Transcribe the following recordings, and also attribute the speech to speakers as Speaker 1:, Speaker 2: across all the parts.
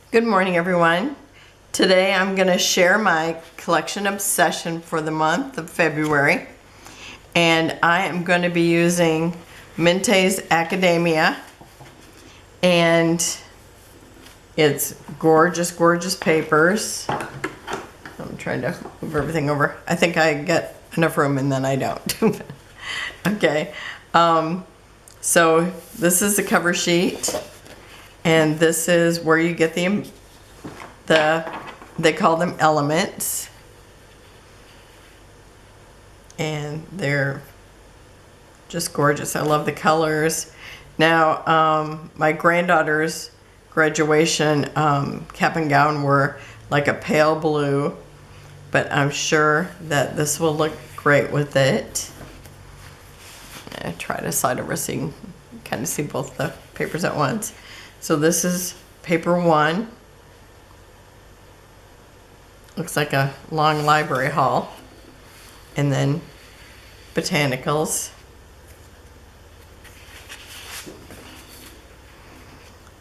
Speaker 1: Good morning, everyone. Today I'm going to share my collection obsession for the month of February, and I am going to be using Mintay's Academia, and it's gorgeous, gorgeous papers. I'm trying to move everything over. I think I get enough room and then I don't. Okay, so this is the cover sheet. And this is where you get they call them elements. And they're just gorgeous. I love the colors. Now, my granddaughter's graduation cap and gown were like a pale blue, but I'm sure that this will look great with it. I try to slide over so you can kind of see both the papers at once. So this is paper 1. Looks like a long library hall. And then botanicals.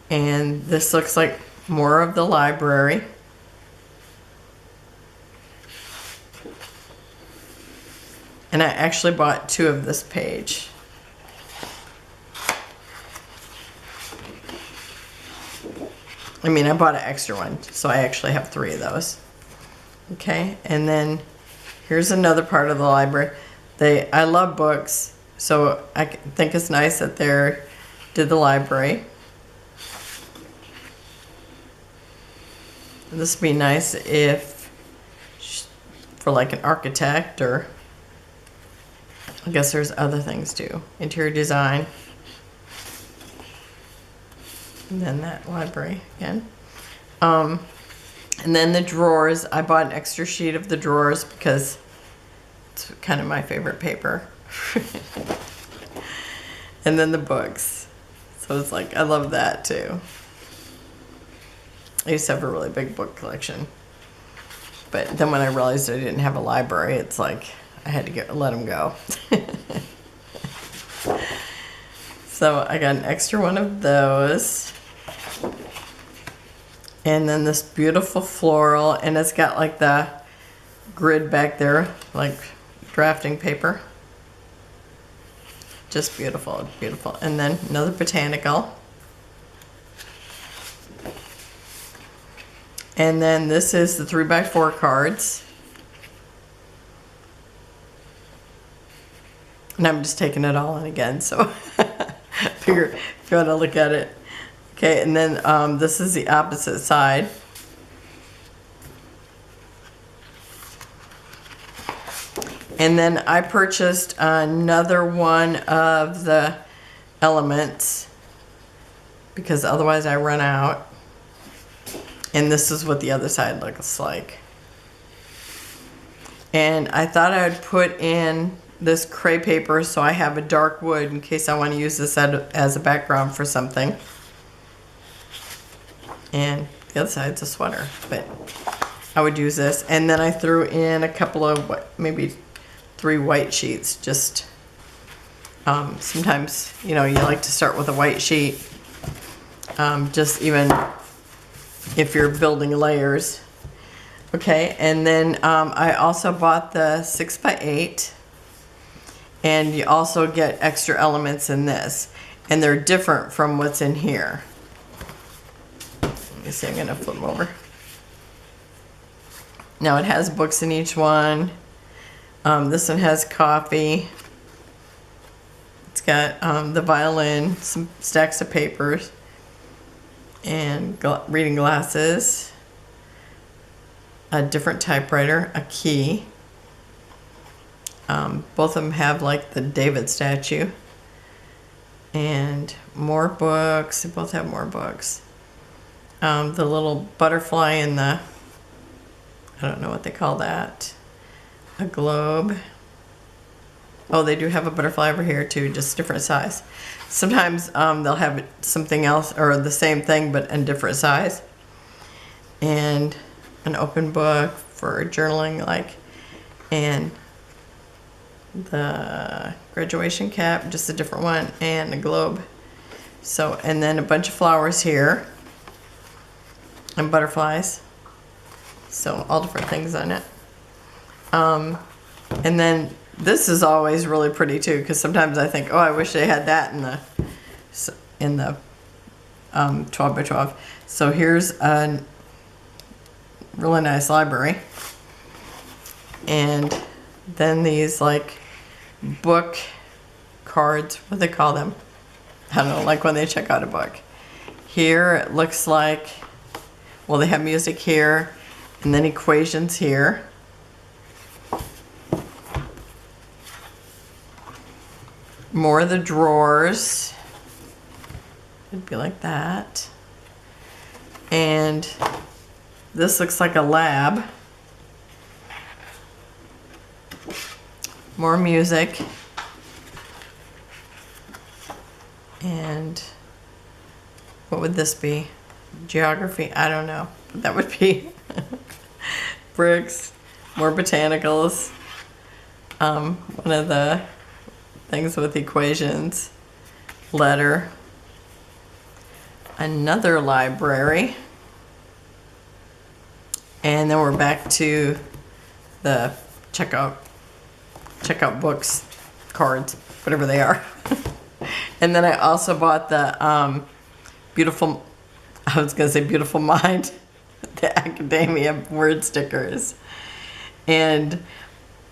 Speaker 1: And this looks like more of the library. And I actually bought 2 of this page. I mean, I bought an extra one, so I actually have 3 of those. Okay, and then here's another part of the library. I love books, so I think it's nice that they did the library. This would be nice if, for like an architect, or I guess there's other things too. Interior design. And then that library again. And then the drawers. I bought an extra sheet of the drawers because it's kind of my favorite paper. And then the books. So it's like, I love that too. I used to have a really big book collection. But then when I realized I didn't have a library, it's like I had to let them go. So I got an extra one of those. And then this beautiful floral, and it's got like the grid back there, like drafting paper. Just beautiful, beautiful. And then another botanical. And then this is the 3x4 cards. And I'm just taking it all in again, so figure if you want to look at it. Okay, and then this is the opposite side. And then I purchased another one of the elements because otherwise I run out. And this is what the other side looks like. And I thought I would put in this cray paper so I have a dark wood in case I want to use this as a background for something. And the other side's a sweater, but I would use this. And then I threw in a couple of, maybe 3 white sheets. Just sometimes, you know, you like to start with a white sheet. Just even if you're building layers. Okay, and then I also bought the 6x8. And you also get extra elements in this. And they're different from what's in here. Let me see, I'm going to flip them over. Now it has books in each one. This one has coffee. It's got the violin, some stacks of papers, and reading glasses, a different typewriter, a key. Both of them have like the David statue. And more books. They both have more books. The little butterfly and the, I don't know what they call that. A globe. Oh, they do have a butterfly over here too, just different size. Sometimes they'll have something else or the same thing but in different size. And an open book for journaling, like, and the graduation cap, just a different one, and a globe. So, and then a bunch of flowers here. and butterflies. So all different things on it. And then this is always really pretty too, because sometimes I think, oh, I wish they had that in the 12 by 12. So here's a really nice library. And then these like book cards, what do they call them? I don't know, like when they check out a book. Here it looks like, well, they have music here and then equations here. More of the drawers. It'd be like that. And this looks like a lab. More music. And what would this be? Geography? I don't know. But that would be bricks. More botanicals. One of the things with equations. Letter. Another library. And then we're back to the checkout books, cards, whatever they are. And then I also bought the Beautiful Mind, the Academia word stickers. And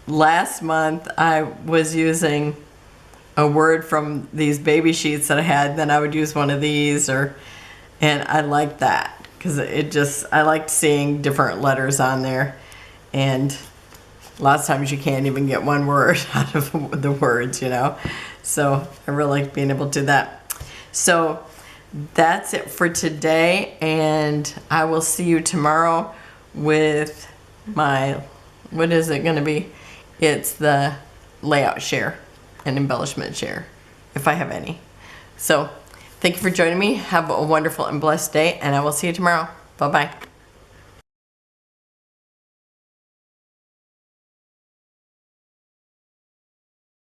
Speaker 1: last month I was using a word from these baby sheets that I had, then I would use one of these, and I liked that because I liked seeing different letters on there, and lots of times you can't even get one word out of the words, you know. So I really like being able to do that. So that's it for today, and I will see you tomorrow with my, what is it going to be? It's the layout share and embellishment share, if I have any. So thank you for joining me. Have a wonderful and blessed day, and I will see you tomorrow. Bye-bye.